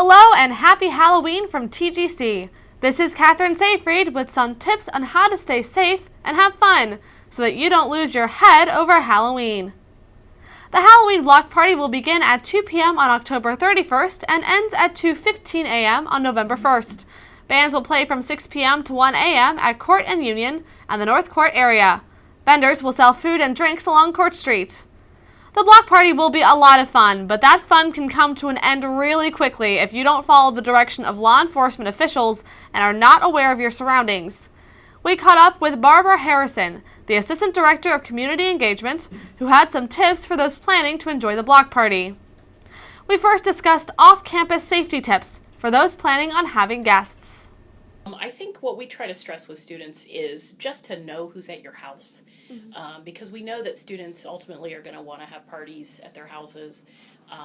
Hello and happy Halloween from TGC. This is Kathryn Safreed with some tips on how to stay safe and have fun so that you don't lose your head over Halloween. The Halloween block party will begin at 2 p.m. on October 31st and ends at 2:15 a.m. on November 1st. Bands will play from 6 p.m. to 1 a.m. at Court and Union and the North Court area. Vendors will sell food and drinks along Court Street. The block party will be a lot of fun, but that fun can come to an end really quickly if you don't follow the direction of law enforcement officials and are not aware of your surroundings. We caught up with Barbara Harrison, the Assistant Director of Community Engagement, who had some tips for those planning to enjoy the block party. We first discussed off-campus safety tips for those planning on having guests. I think what we try to stress with students is just to know who's at your house, because we know that students ultimately are going to want to have parties at their houses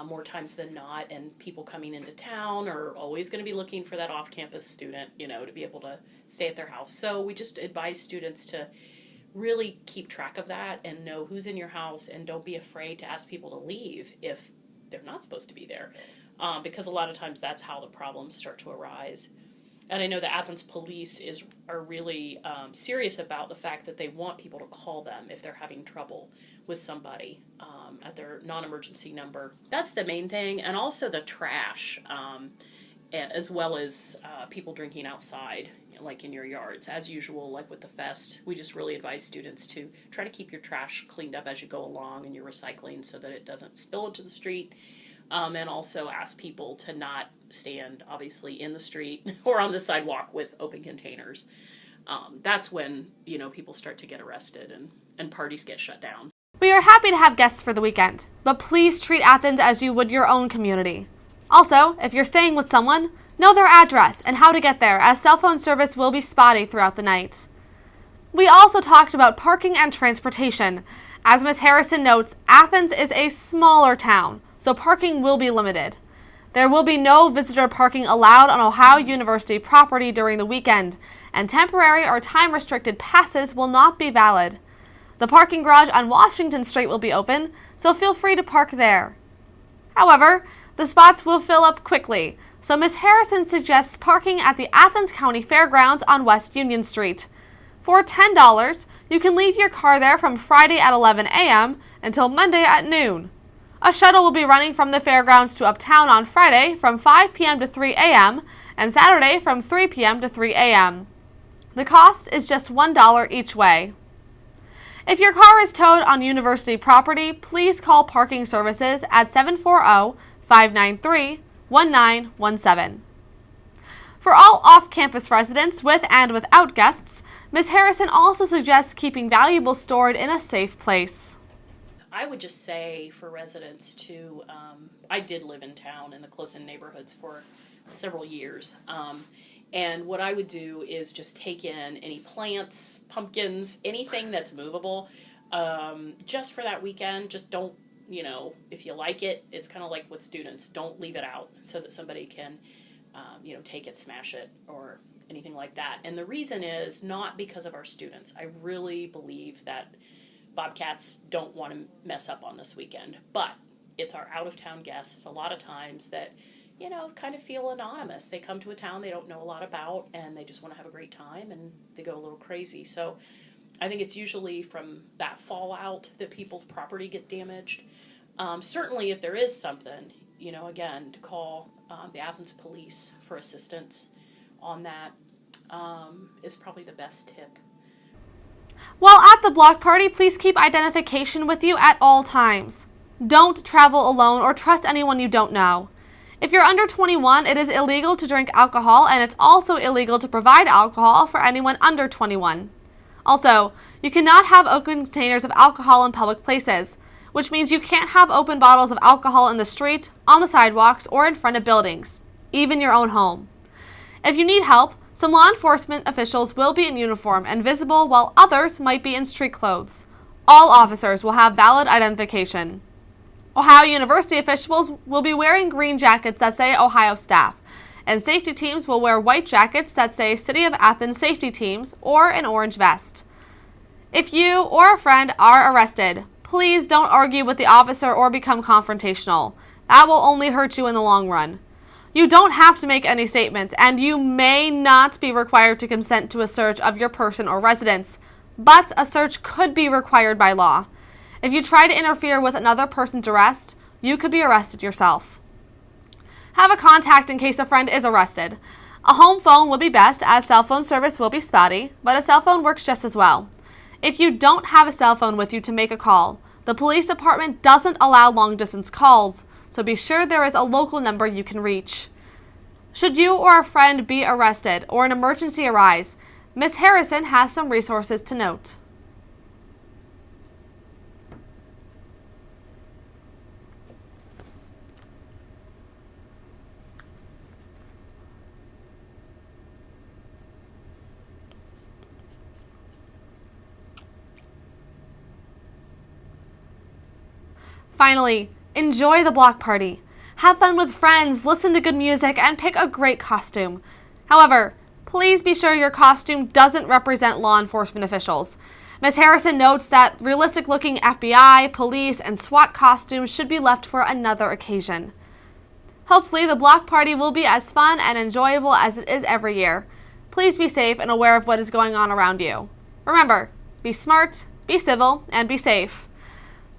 more times than not, and people coming into town are always going to be looking for that off-campus student, to be able to stay at their house. So we just advise students to really keep track of that and know who's in your house, and don't be afraid to ask people to leave if they're not supposed to be there, because a lot of times that's how the problems start to arise. And I know the Athens police are really serious about the fact that they want people to call them if they're having trouble with somebody at their non-emergency number. That's the main thing. And also the trash, as well as people drinking outside, like in your yards. As usual, like with the fest, we just really advise students to try to keep your trash cleaned up as you go along and your recycling so that it doesn't spill into the street. And also ask people to not stand, obviously, in the street or on the sidewalk with open containers. That's when, people start to get arrested and parties get shut down. We are happy to have guests for the weekend, but please treat Athens as you would your own community. Also, if you're staying with someone, know their address and how to get there, as cell phone service will be spotty throughout the night. We also talked about parking and transportation. As Ms. Harrison notes, Athens is a smaller town, so parking will be limited. There will be no visitor parking allowed on Ohio University property during the weekend, and temporary or time-restricted passes will not be valid. The parking garage on Washington Street will be open, so feel free to park there. However, the spots will fill up quickly, so Ms. Harrison suggests parking at the Athens County Fairgrounds on West Union Street. For $10, you can leave your car there from Friday at 11 a.m. until Monday at noon. A shuttle will be running from the fairgrounds to Uptown on Friday from 5 p.m. to 3 a.m. and Saturday from 3 p.m. to 3 a.m. The cost is just $1 each way. If your car is towed on university property, please call parking services at 740-593-1917. For all off-campus residents with and without guests, Ms. Harrison also suggests keeping valuables stored in a safe place. I would just say for residents to, I did live in town in the close-in neighborhoods for several years, and what I would do is just take in any plants, pumpkins, anything that's movable, just for that weekend. Just don't, if you like it, it's kind of like with students, don't leave it out so that somebody can, take it, smash it, or anything like that. And the reason is not because of our students. I really believe that Bobcats don't want to mess up on this weekend, but it's our out-of-town guests a lot of times that, kind of feel anonymous. They come to a town they don't know a lot about, and they just want to have a great time, and they go a little crazy. So I think it's usually from that fallout that people's property get damaged. Certainly if there is something, again, to call the Athens police for assistance on that is probably the best tip. While at the block party, please keep identification with you at all times. Don't travel alone or trust anyone you don't know. If you're under 21, it is illegal to drink alcohol, and it's also illegal to provide alcohol for anyone under 21. Also, you cannot have open containers of alcohol in public places, which means you can't have open bottles of alcohol in the street, on the sidewalks, or in front of buildings, even your own home. If you need help, some law enforcement officials will be in uniform and visible, while others might be in street clothes. All officers will have valid identification. Ohio University officials will be wearing green jackets that say Ohio staff, and safety teams will wear white jackets that say City of Athens Safety Teams or an orange vest. If you or a friend are arrested, please don't argue with the officer or become confrontational. That will only hurt you in the long run. You don't have to make any statement, and you may not be required to consent to a search of your person or residence, but a search could be required by law. If you try to interfere with another person's arrest, you could be arrested yourself. Have a contact in case a friend is arrested. A home phone would be best, as cell phone service will be spotty, but a cell phone works just as well. If you don't have a cell phone with you to make a call, the police department doesn't allow long-distance calls, so be sure there is a local number you can reach. Should you or a friend be arrested or an emergency arise, Ms. Harrison has some resources to note. Finally, enjoy the block party. Have fun with friends, listen to good music, and pick a great costume. However, please be sure your costume doesn't represent law enforcement officials. Ms. Harrison notes that realistic-looking FBI, police, and SWAT costumes should be left for another occasion. Hopefully, the block party will be as fun and enjoyable as it is every year. Please be safe and aware of what is going on around you. Remember, be smart, be civil, and be safe.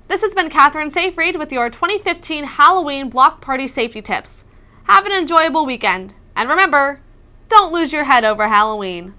This has been Kathryn Safreed with your 2015 Halloween Block Party Safety Tips. Have an enjoyable weekend, and remember, don't lose your head over Halloween.